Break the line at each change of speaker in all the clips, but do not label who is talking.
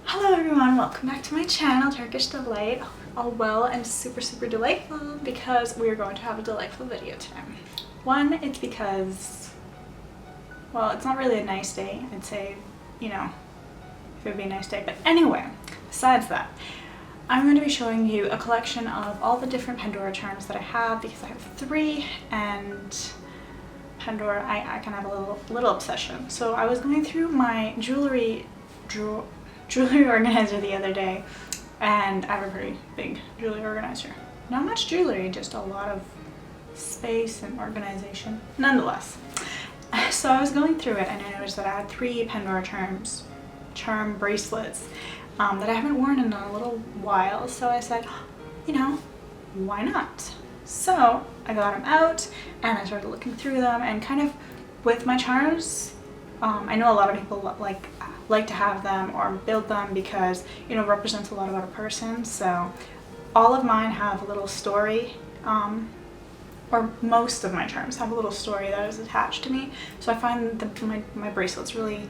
Hello everyone, welcome back to my channel, Turkish Delight. All well and super delightful because we are going to have a delightful video today. One, it's because, well, it's not really a nice day. I'd say, you know, if it would be a nice day. But anyway, besides that, I'm going to be showing you a collection of all the different Pandora charms that I have because I have 3, and Pandora, I kind of have a little obsession. So I was going through my jewelry organizer the other day, and I have a pretty big jewelry organizer. Not much jewelry, just a lot of space and organization nonetheless. So I was going through it and I noticed that I had 3 Pandora charm bracelets that I haven't worn in a little while, so I said, you know, why not? So I got them out and I started looking through them, and kind of with my charms, I know a lot of people like to have them or build them because, you know, it represents a lot about a person. So all of mine have a little story, or most of my charms have a little story that is attached to me. So I find my bracelets really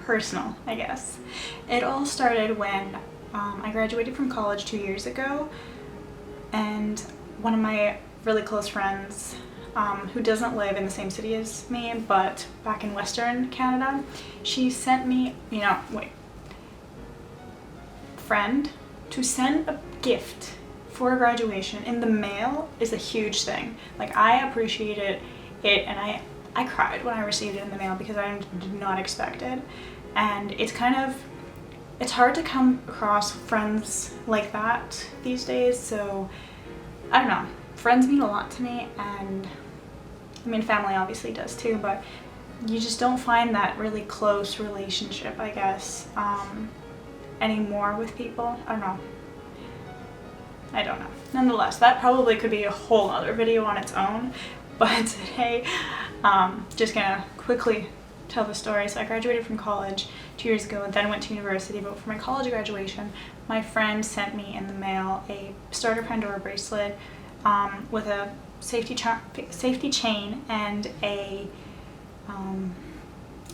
personal, I guess. It all started when I graduated from college 2 years ago, and one of my really close friends, who doesn't live in the same city as me, but back in Western Canada, she sent me, friend, to send a gift for graduation in the mail is a huge thing. Like, I appreciated it, and I cried when I received it in the mail because I did not expect it. And it's hard to come across friends like that these days, so I don't know. Friends mean a lot to me, and I mean, family obviously does too, but you just don't find that really close relationship, I guess, anymore with people. I don't know. Nonetheless, that probably could be a whole other video on its own, but today, just gonna quickly tell the story. So I graduated from college 2 years ago and then went to university, but for my college graduation, my friend sent me in the mail a starter Pandora bracelet with a safety chain and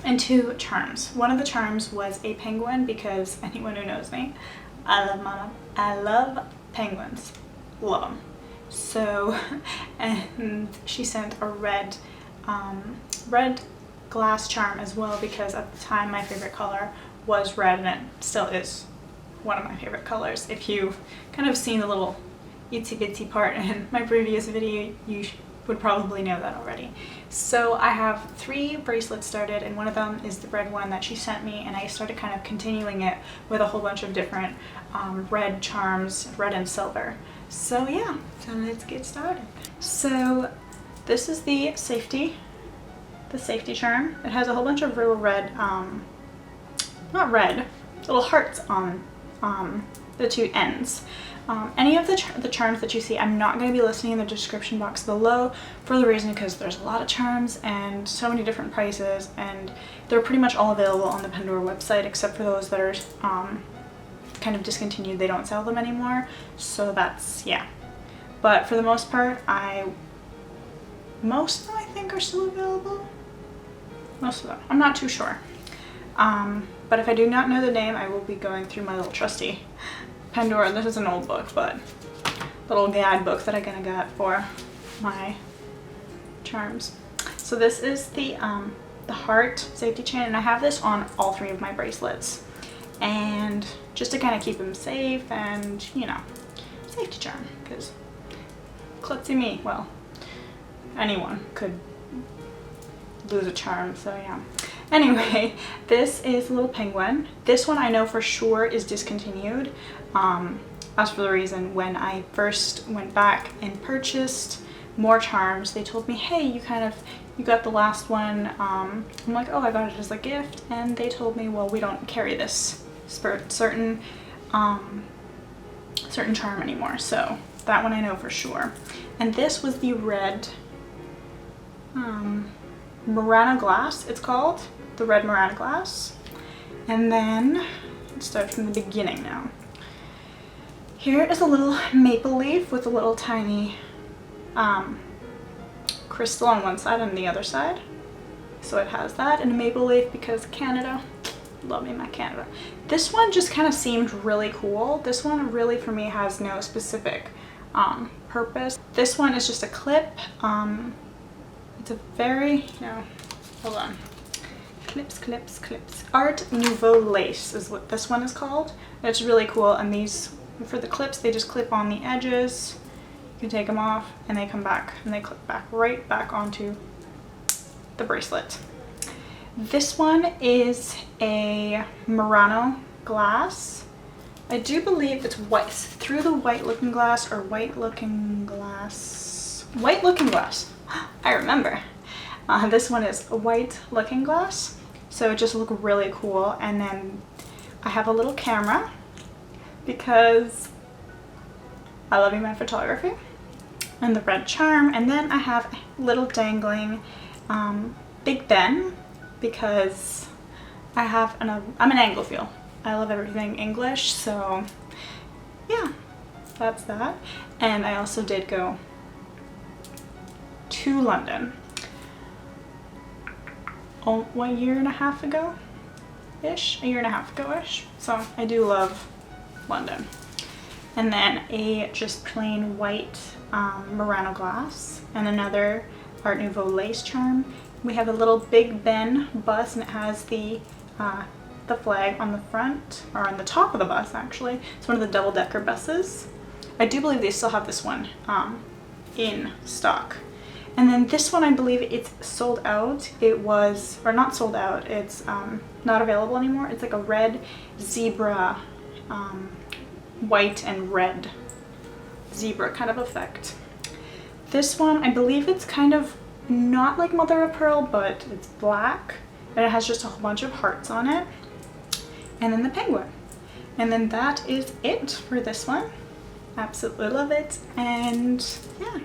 and 2 charms. One of the charms was a penguin because anyone who knows me, I love penguins, love them. So, and she sent a red glass charm as well because at the time my favorite color was red, and it still is one of my favorite colors. If you've kind of seen the little itsy bitsy part in my previous video, you would probably know that already. So I have 3 bracelets started, and one of them is the red one that she sent me, and I started kind of continuing it with a whole bunch of different red charms, red and silver. So yeah, so let's get started. So this is the safety charm. It has a whole bunch of real red, not red, little hearts on the 2 ends. Any of the charms that you see, I'm not going to be listing in the description box below, for the reason because there's a lot of charms and so many different prices, and they're pretty much all available on the Pandora website except for those that are kind of discontinued. They don't sell them anymore, so that's, yeah. But for the most part, most of them I think are still available. Most of them. I'm not too sure. But if I do not know the name, I will be going through my little trusty Pandora. This is an old book, but little guide book that I kind of got for my charms. So this is the heart safety chain, and I have this on all 3 of my bracelets, and just to kind of keep them safe, and you know, safety charm, because klutzy me, well, anyone could lose a charm, so yeah. Anyway, this is a little penguin. This one I know for sure is discontinued. As for the reason, when I first went back and purchased more charms, they told me, hey, you got the last one. I'm like, oh, I got it as a gift, and they told me, well, we don't carry this certain charm anymore. So that one I know for sure. And this was the red Murano Glass, it's called. The red Murano Glass. And then, let's start from the beginning now. Here is a little maple leaf with a little tiny crystal on one side and the other side. So it has that, and a maple leaf because Canada, Love me my Canada. This one just kind of seemed really cool. This one really for me has no specific purpose. This one is just a clip. It's a very, no, hold on. Clips, clips, clips. Art Nouveau Lace is what this one is called. It's really cool, and these, for the clips, they just clip on the edges. You can take them off and they come back and they clip back right back onto the bracelet. This one is a Murano Glass. I do believe it's white, through the white looking glass or white looking glass. White looking glass. I remember. This one is a white looking glass. So it just looks really cool. And then I have a little camera because I love my photography. And the red charm. And then I have a little dangling Big Ben, because I'm an Anglophile. I love everything English, so yeah, that's that. And I also did go to London 1 year and a half ago-ish, a year and a half ago-ish. So I do love London. And then a just plain white Murano glass and another Art Nouveau lace charm. We have a little Big Ben bus, and it has the flag on the front, or on the top of the bus actually. It's one of the double-decker buses. I do believe they still have this one in stock. And then this one, I believe it's sold out. It was, or not sold out, it's not available anymore. It's like a red zebra, white and red zebra kind of effect. This one, I believe it's kind of not like mother of pearl, but it's black and it has just a whole bunch of hearts on it, and then the penguin. And then that is it for this one. Absolutely love it. And yeah,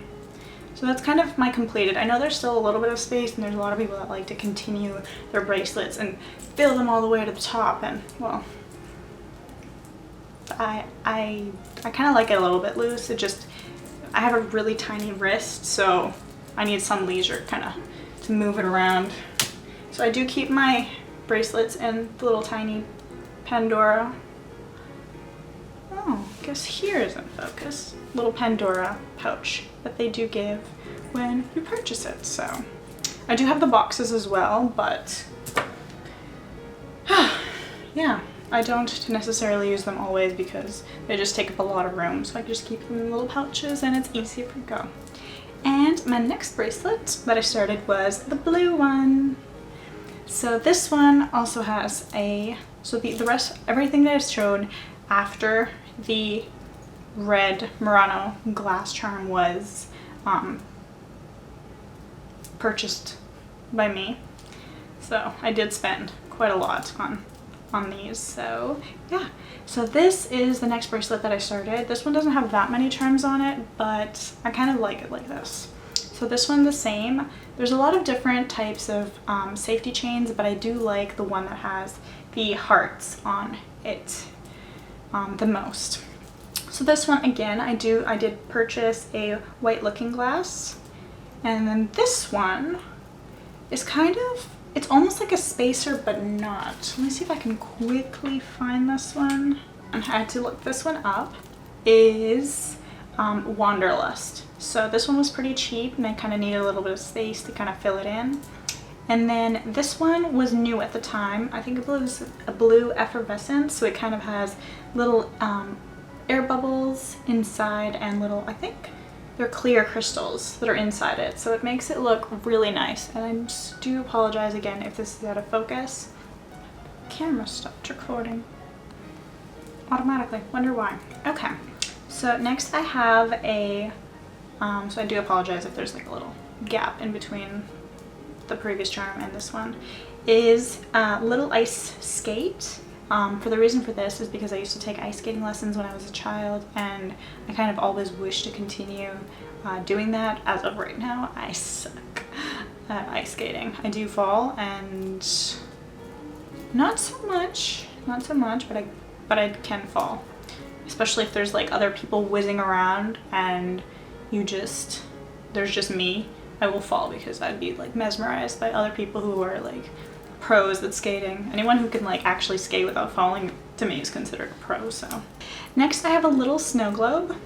so that's kind of my completed. I know there's still a little bit of space, and there's a lot of people that like to continue their bracelets and fill them all the way to the top, and well, I kind of like it a little bit loose. It just, I have a really tiny wrist, so I need some leisure kind of to move it around. So I do keep my bracelets in the little tiny Pandora. Oh, I guess here is in focus. Little Pandora pouch that they do give when you purchase it. So I do have the boxes as well, but yeah, I don't necessarily use them always because they just take up a lot of room. So I just keep them in little pouches and it's easier to go. And my next bracelet that I started was the blue one. So this one also has a, so the rest, everything that is shown after the red Murano glass charm was purchased by me. So I did spend quite a lot on these. So yeah, so this is the next bracelet that I started. This one doesn't have that many charms on it, but I kind of like it like this. So this one's the same. There's a lot of different types of safety chains, but I do like the one that has the hearts on it the most. So this one, again, I did purchase a white looking glass, and then this one is kind of, it's almost like a spacer, but not. Let me see if I can quickly find this one. I had to look this one up. Is Wanderlust. So this one was pretty cheap, and I kind of needed a little bit of space to kind of fill it in. And then this one was new at the time. I think it was a blue effervescence, so it kind of has little air bubbles inside and little, I think they're clear crystals that are inside it. So it makes it look really nice. And I just do apologize again if this is out of focus. Camera stopped recording automatically. Wonder why. Okay. So next I have a, so I do apologize if there's like a little gap in between the previous charm and this one, is Little Ice Skate. For the reason for this is because I used to take ice skating lessons when I was a child, and I kind of always wish to continue doing that. As of right now, I suck at ice skating. I do fall, and not so much, but I can fall. Especially if there's like other people whizzing around and there's just me, I will fall because I'd be like mesmerized by other people who are like pros at skating. Anyone who can like actually skate without falling, to me, is considered a pro. So next I have a little snow globe,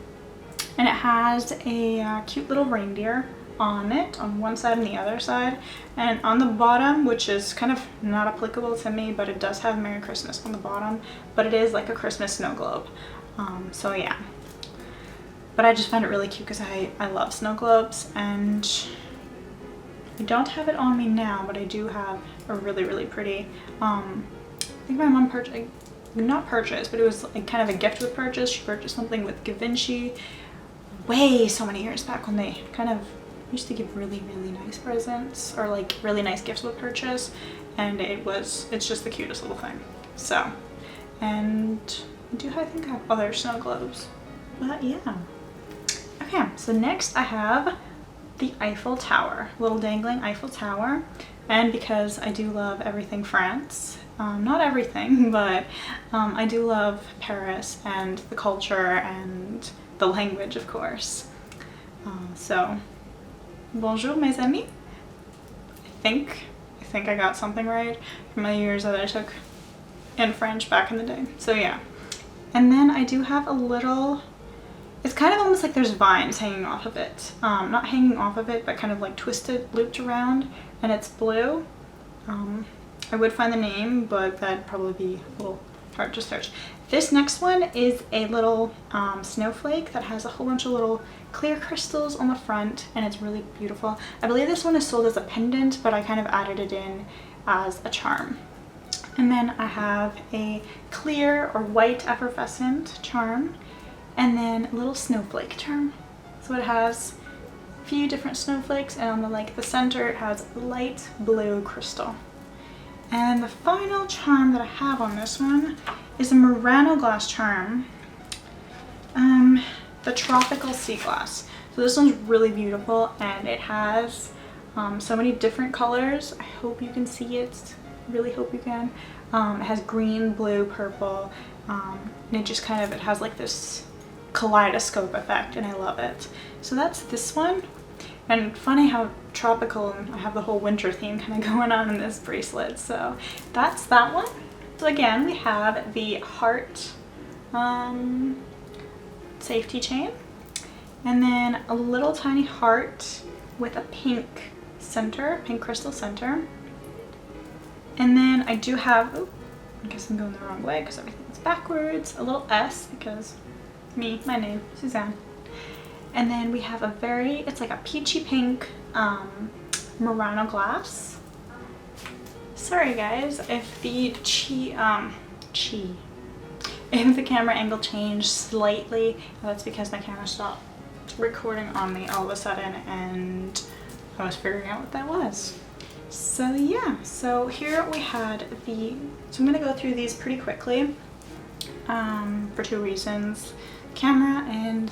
and it has a cute little reindeer on it on one side and the other side, and on the bottom, which is kind of not applicable to me, but it does have Merry Christmas on the bottom, but it is like a Christmas snow globe. So yeah, but I just find it really cute because I love snow globes, and I don't have it on me now, but I do have a really pretty, I think my mom not purchased, but it was like kind of a gift with purchase. She purchased something with Givenchy way so many years back when they kind of used to give really nice presents, or like really nice gifts with purchase, and it's just the cutest little thing. So, and I think I have other snow globes, but yeah. Okay, so next I have the Eiffel Tower, little dangling Eiffel Tower, and because I do love everything France, not everything, but I do love Paris and the culture and the language, of course. So bonjour mes amis. I think I got something right from my years that I took in French back in the day. So yeah. And then I do have a little, it's kind of almost like there's vines hanging off of it. Not hanging off of it, but kind of like twisted, looped around, and it's blue. I would find the name, but that'd probably be a little hard to search. This next one is a little snowflake that has a whole bunch of little clear crystals on the front, and it's really beautiful. I believe this one is sold as a pendant, but I kind of added it in as a charm. And then I have a clear or white effervescent charm, and then a little snowflake charm. So it has a few different snowflakes, and on the center it has light blue crystal. And the final charm that I have on this one is a Murano Glass charm, the Tropical Sea Glass. So this one's really beautiful, and it has so many different colors. I hope you can see it. Really hope you can. It has green, blue, purple, and it just kind of, it has like this kaleidoscope effect, and I love it. So that's this one. And funny how tropical, and I have the whole winter theme kind of going on in this bracelet. So that's that one. So again, we have the heart safety chain, and then a little tiny heart with a pink center, pink crystal center. And then I do have, oh, I guess I'm going the wrong way because everything's backwards, a little S because my name, Suzanne. And then we have it's like a peachy pink Murano Glass. Sorry guys, if the if the camera angle changed slightly, that's because my camera stopped recording on me all of a sudden, and I was figuring out what that was. So yeah, so here we had so I'm gonna go through these pretty quickly for two reasons: camera and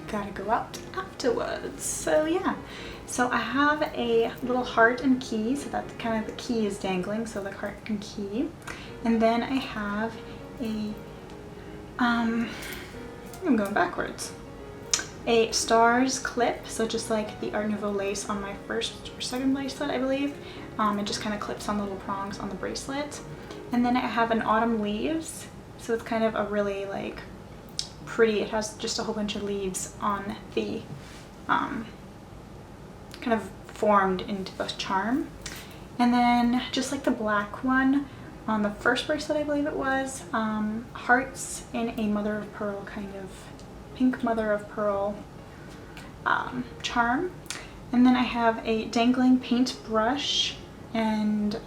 gotta go out afterwards. So yeah, so I have a little heart and key, so that kind of the key is dangling, so the heart and key. And then I have a I'm going backwards, a stars clip, so just like the Art Nouveau lace on my first or second bracelet, I believe. It just kind of clips on the little prongs on the bracelet. And then I have an autumn leaves, so it's kind of a really like pretty, it has just a whole bunch of leaves on the kind of formed into the charm. And then just like the black one on the first bracelet, I believe it was, hearts in a mother of pearl, kind of pink mother of pearl charm. And then I have a dangling paint brush and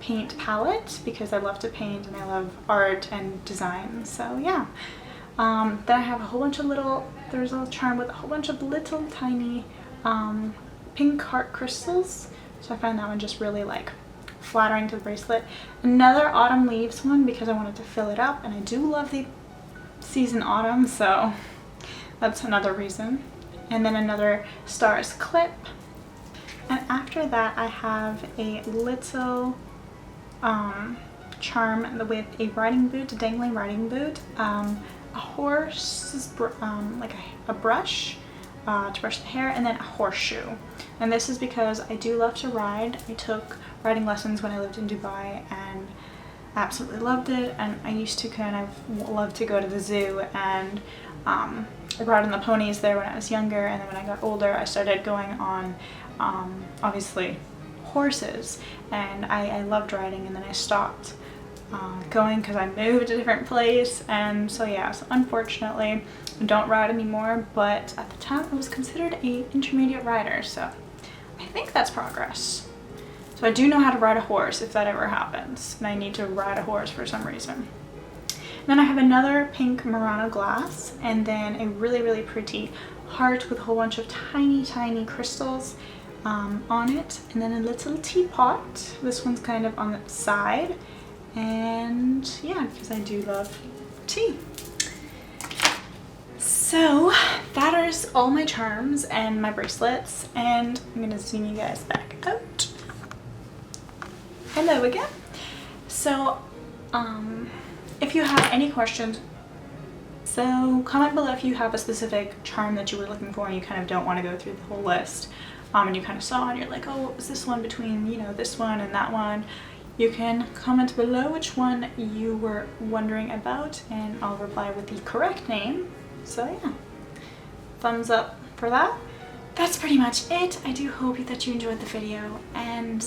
paint palette because I love to paint and I love art and design. So yeah. Then I have a whole bunch of there's a charm with a whole bunch of little tiny pink heart crystals. So I find that one just really like flattering to the bracelet. Another autumn leaves one because I wanted to fill it up, and I do love the season autumn, so that's another reason. And then another stars clip. And after that I have a little charm with a riding boot, a dangling riding boot, a horse's like a brush to brush the hair, and then a horseshoe. And this is because I do love to ride. I took riding lessons when I lived in Dubai and absolutely loved it. And I used to kind of love to go to the zoo, and I rode on the ponies there when I was younger, and then when I got older I started going on obviously horses, and I loved riding, and then I stopped going because I moved to a different place. And so yeah, so unfortunately I don't ride anymore, but at the time I was considered a intermediate rider, so I think that's progress. So I do know how to ride a horse if that ever happens and I need to ride a horse for some reason. And then I have another pink Murano Glass, and then a really pretty heart with a whole bunch of tiny crystals on it, and then a little teapot. This one's kind of on the side, and yeah, because I do love tea. So that is all my charms and my bracelets, and I'm gonna zoom you guys back out. Hello again. So if you have any questions, so comment below if you have a specific charm that you were looking for and you kind of don't want to go through the whole list, and you kind of saw and you're like, oh, what was this one between, you know, this one and that one. You can comment below which one you were wondering about, and I'll reply with the correct name. So yeah, thumbs up for that. That's pretty much it. I do hope that you enjoyed the video and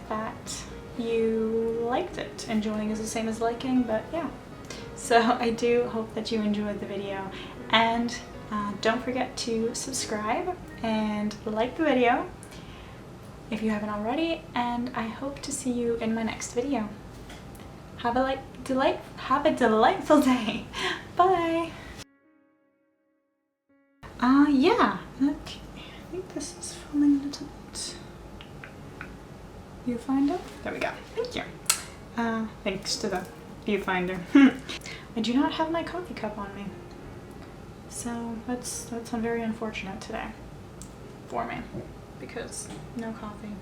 that you liked it. Enjoying is the same as liking, but yeah. So I do hope that you enjoyed the video, and don't forget to subscribe and like the video if you haven't already, and I hope to see you in my next video. Have a delightful day. Bye. Yeah, okay, I think this is falling a little bit. Viewfinder? There we go. Thank you. Thanks to the viewfinder. I do not have my coffee cup on me, so that's very unfortunate today for me, because no coffee.